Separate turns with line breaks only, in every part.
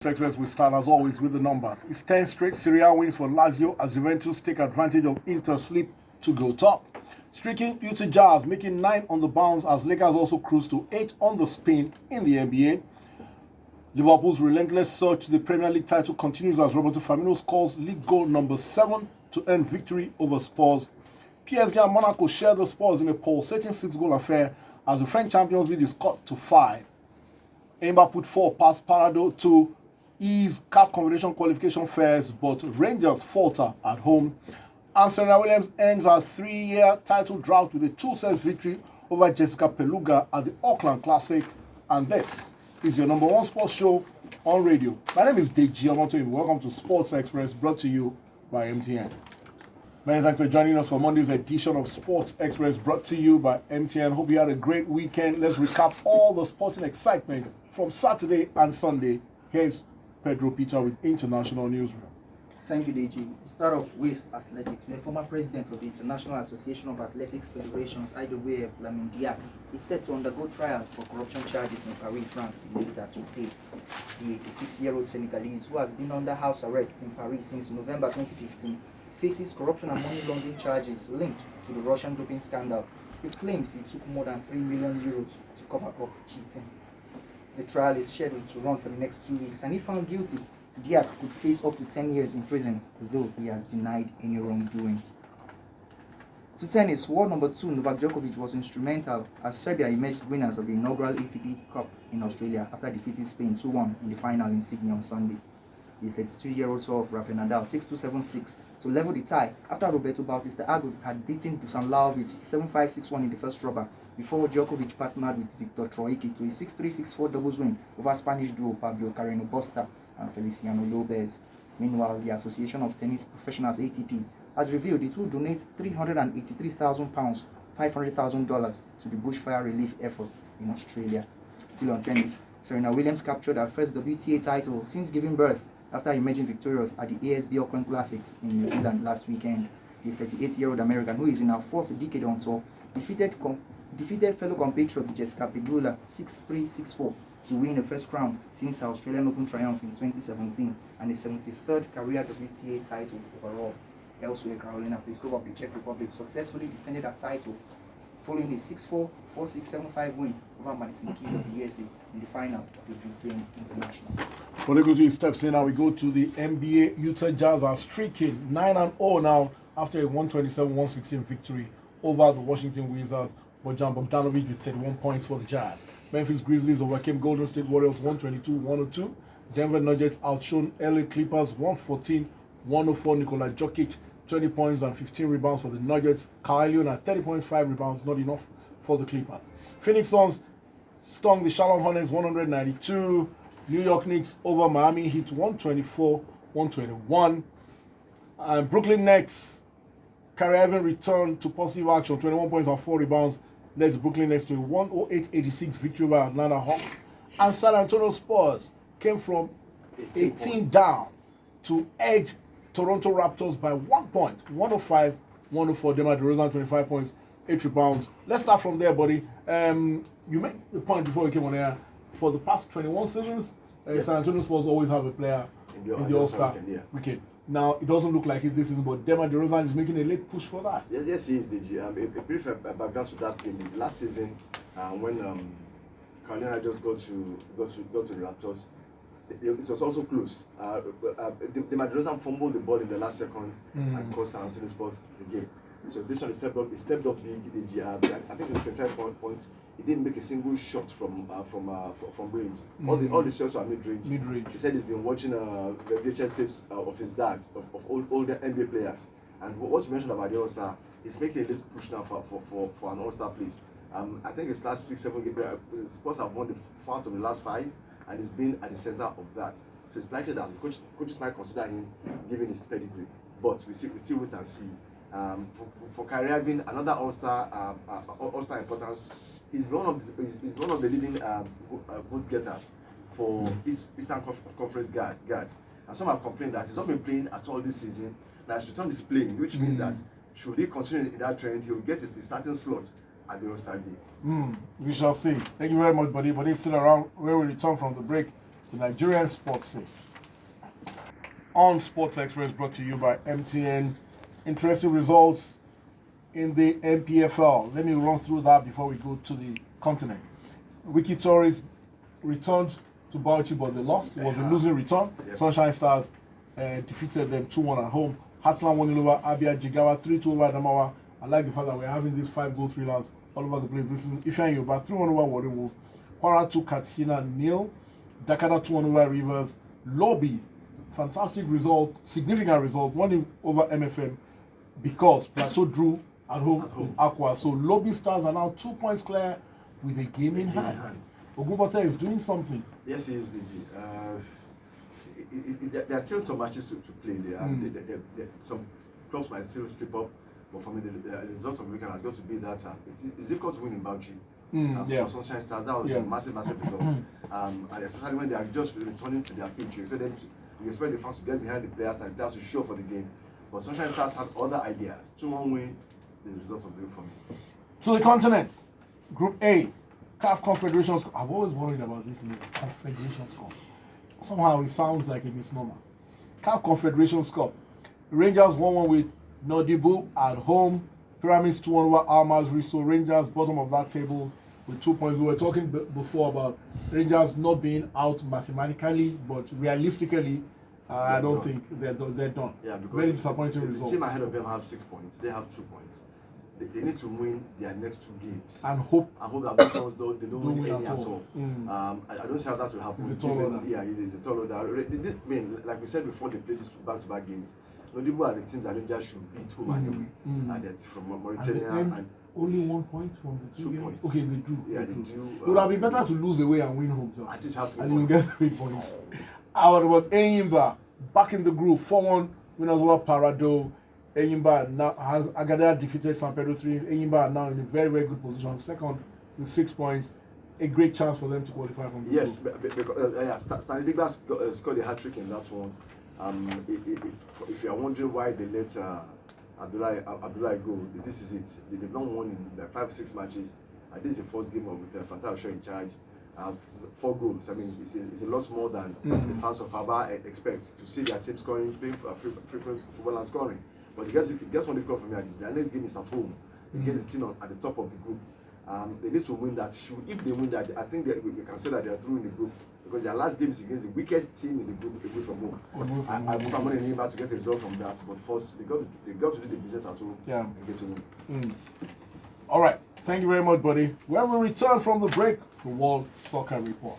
Express will start as always with the numbers. It's 10 straight Serie A wins for Lazio as Juventus take advantage of Inter's slip to go top. Streaking Utah Jazz making 9 on the bounce as Lakers also cruise to 8 on the spin in the NBA. Liverpool's relentless search to the Premier League title continues as Roberto Firmino scores league goal number 7 to earn victory over Spurs. PSG and Monaco share the Spurs in a pulsating 6-goal affair as the French Champions League is cut to 5. Eimba put 4 past Parado to ease CAF Confederation qualification fares, but Rangers falter at home. And Serena Williams ends her 3-year title drought with a 2-set victory over Jessica Peluga at the Auckland Classic. And this is your number one sports show on radio. My name is Deji Omotoyin. Welcome to Sports Express, brought to you by MTN. Many thanks for joining us for Monday's edition of Sports Express, brought to you by MTN. Hope you had a great weekend. Let's recap all the sporting excitement from Saturday and Sunday. Here's Pedro Peter with International Newsroom.
Thank you, Deji. We start off with athletics. The former president of the International Association of Athletics Federations, IAAF, Lamine Diack, is set to undergo trial for corruption charges in Paris, France, later today. The 86-year-old Senegalese, who has been under house arrest in Paris since November 2015, faces corruption and money laundering charges linked to the Russian doping scandal, with claims he took more than €3 million to cover up cheating. The trial is scheduled to run for the next 2 weeks, and if found guilty, Diack could face up to 10 years in prison, though he has denied any wrongdoing. To tennis, world number 2 Novak Djokovic was instrumental as Serbia emerged winners of the inaugural ATP Cup in Australia after defeating Spain 2-1 in the final in Sydney on Sunday. The 32-year-old saw off Rafael Nadal 6-2, 7-6 to level the tie after Roberto Bautista Agut had beaten Dusan Lajovic 7-5, 6-1 in the first rubber, before Djokovic partnered with Victor Troicki to a 6-3, 6-4 doubles win over Spanish duo Pablo Carreno Busta and Feliciano Lopez. Meanwhile, the Association of Tennis Professionals ATP has revealed it will donate £383,000, $500,000 to the bushfire relief efforts in Australia. Still on tennis, Serena Williams captured her first WTA title since giving birth after emerging victorious at the ASB Auckland Classics in New Zealand last weekend. The 38-year-old American, who is in her 4th decade on tour, defeated fellow compatriot Jessica Pegula 6-3, 6-4 to win the first crown since her Australian Open triumph in 2017 and a 73rd career WTA title overall. Elsewhere, Carolina Pliskova of the Czech Republic successfully defended her title following a 6-4, 4-6, 7-5 win over Madison Keys of the USA in the final of the Brisbane International.
Well, they go to his steps in now. We go to the NBA. Utah Jazz are streaking 9-0 now after a 127-116 victory over the Washington Wizards. Bojan Bogdanovic with 31 points for the Jazz. Memphis Grizzlies overcame Golden State Warriors 122-102. Denver Nuggets outshone LA Clippers 114-104. Nikola Jokic 20 points and 15 rebounds for the Nuggets. Kawhi Leonard 30 points, 5 rebounds, not enough for the Clippers. Phoenix Suns stung the Charlotte Hornets 192. New York Knicks over Miami Heat 124-121. And Brooklyn Nets, Kyrie Irving returned to positive action, 21 points and 4 rebounds, led Brooklyn Nets to a 108-86 victory over Atlanta Hawks. And San Antonio Spurs came from 18 down to edge Toronto Raptors by 1 point, 105-104. DeMar DeRozan 25 points, 8 rebounds. Let's start from there, buddy. You made the point before we came on air. For the past 21 seasons, San Antonio Spurs always have a player in the All-Star weekend. Now, it doesn't look like it this season, but DeMar DeRozan is making a late push for that.
Yes, he is, DG. A brief background to that game. Last season, when Carolina just got to the Raptors, it was also close. DeMar DeRozan fumbled the ball in the last second and cost San Antonio Spurs the game. So this one, he stepped up big. DG. I think it was 25 points. He didn't make a single shot from range. All the shots were mid-range. He said he's been watching VHS tapes of his dad, of older NBA players. And what you mentioned about the All-Star, he's making a little push now for an All-Star place. I think his last 6-7 games, Spurs have won the 4 out of the last 5, and he's been at the center of that. So it's likely that the coaches might consider him given his pedigree. But we still wait and see. For Kyrie Irving, another All-Star importance. He's one of the leading vote getters for Eastern Conference guards. And some have complained that he's not been playing at all this season. Now his return is playing, which means that should he continue in that trend, he will get his starting slot at the All-Star game.
We shall see. Thank you very much, buddy. But he's still around. Where we return from the break, the Nigerian sports scene. On Sports Express, brought to you by MTN. Interesting results in the MPFL. Let me run through that before we go to the continent. Wiki Tourist returned to Bauchi, but they lost. It was a losing return.
Yep.
Sunshine Stars defeated them 2-1 at home. Hatland won over Abia Jigawa, 3-2 over Adamawa. I like the fact that we're having these 5-goal thrillers all over the place. This is Ifeanyi Yoruba, 3-1 over Warri Wolves. Kwara 2, Katsina 0. Dakada 2-1 over Rivers. Lobby, fantastic result, significant result, won over MFM because Plateau drew at home with Aqua. So Lobby Stars are now 2 points clear with a game in hand. Ogunbote is doing something.
Yes, he is, DG. There are still some matches to play there. Some clubs might still slip up, but for me, the result of the weekend has got to be that it's difficult to win in Bauchi. For Sunshine Stars, that was a massive result. And especially when they are just returning to their pitch, you expect the fans to get behind the players and players to show for the game. But Sunshine Stars had other ideas. 2-1 win, the result of the game for me.
To the continent, Group A, CAF Confederations Cup. I've always worried about this name, Confederations Cup. Somehow it sounds like a misnomer. CAF Confederations Cup. Rangers 1-1 with Nodibu at home. Pyramids 2-1 over Almazri. So Rangers bottom of that table with 2 points. We were talking before about Rangers not being out mathematically, but realistically, I don't think they're done.
Yeah, because
very disappointing result.
The team ahead of them have 6 points. They have 2 points. They need to win their next 2 games.
And hope
that these ones they don't win any at all. I don't see how that will happen.
It's a tall order.
Yeah, it is a tall order. Like we said before, they played these 2 back-to-back games. Nodibu are the teams that Rangers should beat home and away. And that's from Mauritania. And
only 1 point from the 2 games?
points.
Okay, they drew.
Yeah, they drew.
It would have been better to lose away and win home. So.
I just have to.
And you get 3 points. Out about Enyimba, back in the group, 4-1 winners over Parado. Enyimba now has Agadea defeated San Pedro 3. Enyimba are now in a very, very good position. Second with 6 points. A great chance for them to qualify from the
yes,
group.
because Stanley Digba scored a hat-trick in that one. If you are wondering why they let Abdullah go, this is it. They've not won in like 5-6 matches. And this is the first game with Fatah Osho in charge. 4 goals. I mean, it's a lot more than the fans of Aba expect to see their team scoring, playing free football and scoring. But it gets more difficult for me. The next game is at home against the team at the top of the group. They need to win that. If they win that, I think we can say that they are through in the group because their last game is against the weakest team in the group away from home. I put my money in to get a result from that, but first they got to do the business at home and get to win.
All right. Thank you very much, buddy. When we return from the break, the World Soccer Report.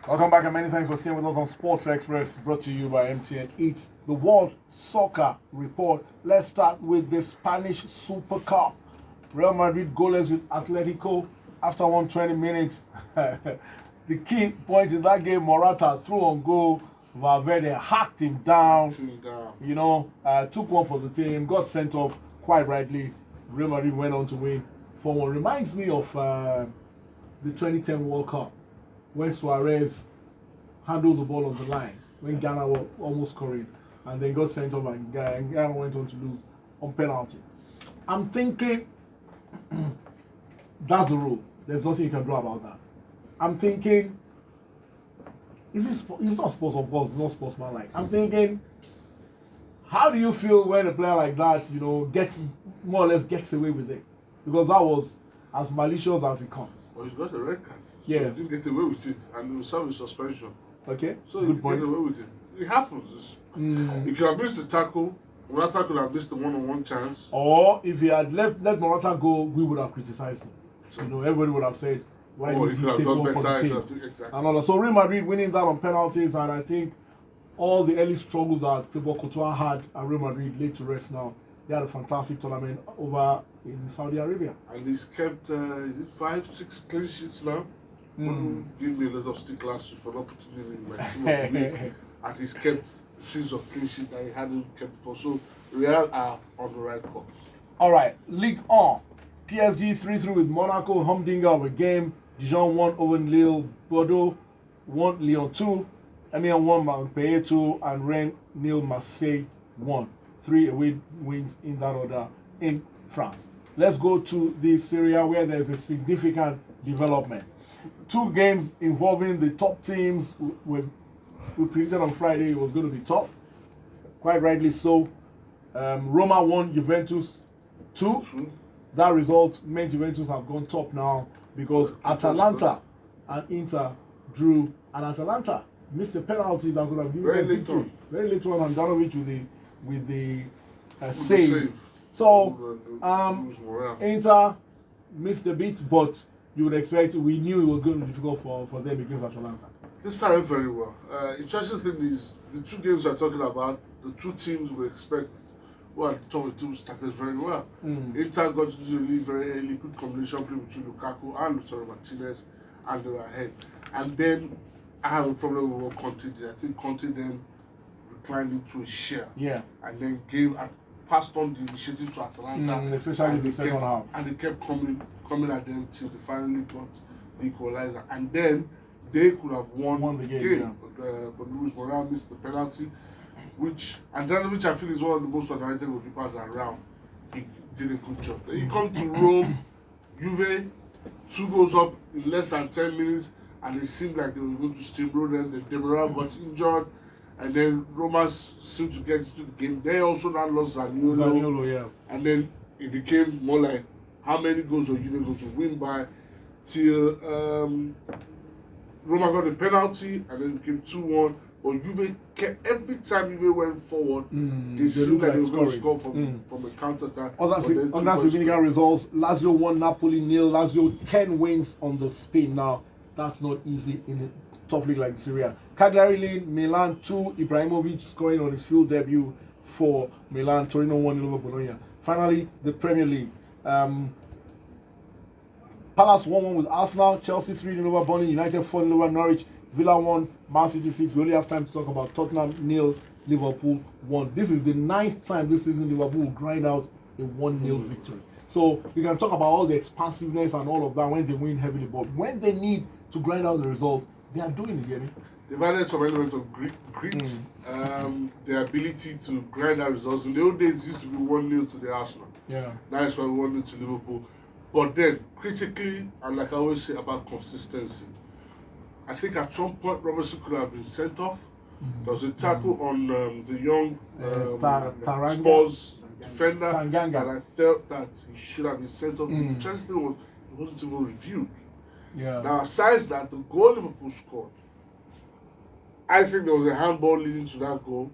Welcome back and many thanks for staying with us on Sports Express, brought to you by MTN. It's the World Soccer Report. Let's start with the Spanish Super Cup. Real Madrid goalless with Atletico after 120 minutes. The key point in that game, Morata threw on goal. Valverde hacked him down. You know, took one for the team, got sent off quite rightly. Real Madrid went on to win 4-1. Reminds me of the 2010 World Cup when Suarez handled the ball on the line when Ghana were almost scoring and then got sent off and Ghana went on to lose on penalty. I'm thinking that's the rule. There's nothing you can do about that. I'm thinking, it's not sports, of course, it's not sportsmanlike. I'm thinking, how do you feel when a player like that, you know, gets more or less gets away with it? Because that was as malicious as it comes.
Well, it's got a red card.
Yeah.
So he didn't get away with it, and he was served with suspension.
Okay,
So
good
he
point.
get away with it. It happens. If you have missed the tackle, Morata could have missed the one-on-one chance.
Or if he had let Morata go, we would have criticized him. You know, everybody would have said, why
Or
did
he
he
could
take
have
one
done
for the
better.
team?
Exactly.
And all that. So Real Madrid winning that on penalties, and I think all the early struggles that Thibaut Courtois had at Real Madrid laid to rest now. They had a fantastic tournament over in Saudi Arabia.
And he's kept, is it 5-6 clean sheets now? Give me a lot of stick last week for not putting him in my team of the week. And he's kept 6 of clean sheet that he hadn't kept before. So Real are on the right course.
All right, Ligue 1. PSG 3-3 with Monaco. Humdinger over game. Dijon 1 over Lille. Bordeaux 1, Lyon 2. Amiens 1, Montpellier 2. And Rennes 0, Marseille 1. 3 away wins in that order in France. Let's go to the Serie A where there's a significant development. two games involving the top teams. We predicted on Friday it was going to be tough. Quite rightly so. Roma won Juventus 2. That result meant Juventus have gone top now because Atalanta and Inter drew, and Atalanta missed a penalty that could have given them victory. Very late one, and Handanovic with the save. So Inter missed a bit, but you would expect, we knew it was going to be difficult for them against Atalanta.
They started very well. Interesting thing is, the two games we're talking about, the two teams we expect, well, the top two started very well. Inter got to the lead very early, good combination play between Lukaku and Lautaro Martinez, and they were ahead. And then I have a problem with what Conte did. I think Conte then reclined into a share.
Yeah.
And then passed on the initiative to Atalanta.
Especially in the second half.
And they kept coming at them till they finally got the equalizer. And then they could have won the game. Yeah. But Luis Moura missed the penalty, and Handanovic, I feel, is one of the most underrated goalkeepers around. He did a good job. Then you come to Rome, Juve, 2 goals up in less than 10 minutes, and it seemed like they were going to steamroll them. Then Demiral got injured, and then Roma seemed to get into the game. They also now lost Zaniolo,
yeah.
And then it became more like, how many goals are Juve going to win by? Till Roma got a penalty, and then it became 2-1. But Juve kept, every time Juve went forward, they seemed like they were going to score from a counter-attack.
Other significant results: Lazio won, Napoli 0. Lazio 10 wins on the spin now. That's not easy in a tough league like Serie A. Cagliari lead, Milan 2. Ibrahimovic scoring on his field debut for Milan. Torino 1 over Bologna. Finally, the Premier League. Palace 1-1 with Arsenal. Chelsea 3 over Burnley. United 4 over Norwich. Villa 1, Man City 6. We only have time to talk about Tottenham 0, Liverpool 1. This is the 9th time this season Liverpool will grind out a 1-0 victory. So we can talk about all the expansiveness and all of that when they win heavily, but when they need to grind out the result, they are doing it, Jenny.
They've added some element of grit, their ability to grind out results. In the old days, it used to be 1-0 to the Arsenal.
Yeah.
Now it's probably 1-0 to Liverpool. But then, critically, and like I always say about consistency, I think at some point Robertson could have been sent off. There was a tackle on the young Spurs defender
Tanganga.
that I felt that he should have been sent off. The interesting thing was, it wasn't even reviewed.
Yeah.
Now, aside that, the goal Liverpool scored, I think there was a handball leading to that goal.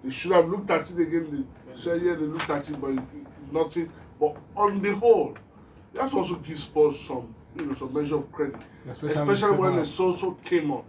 They should have looked at it again. They said, yeah, they looked at it, but nothing. But on the whole, that's also give Spurs some measure of credit. Especially when the Soso came on.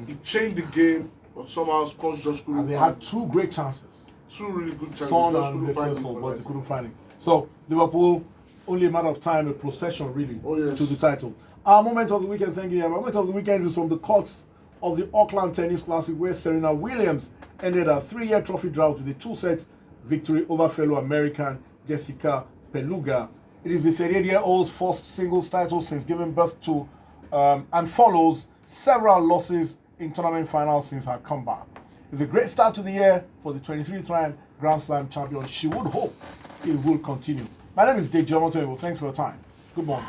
It changed the game, but somehow Spurs just couldn't
and they
find
had 2 great chances.
2 really good chances.
Son
just
and
couldn't find
Soso,
it.
but they couldn't find it. So Liverpool, only a matter of time, a procession really to the title. Our moment of the weekend, thank you. Our moment of the weekend is from the courts of the Auckland Tennis Classic, where Serena Williams ended a 3-year trophy drought with a 2-set victory over fellow American Jessica Peluga. It is the 38-year-old's first singles title since giving birth to and follows several losses in tournament finals since her comeback. It's a great start to the year for the 23th-time Grand Slam champion. She would hope it will continue. My name is Dave Jomoto. Thanks for your time. Good morning.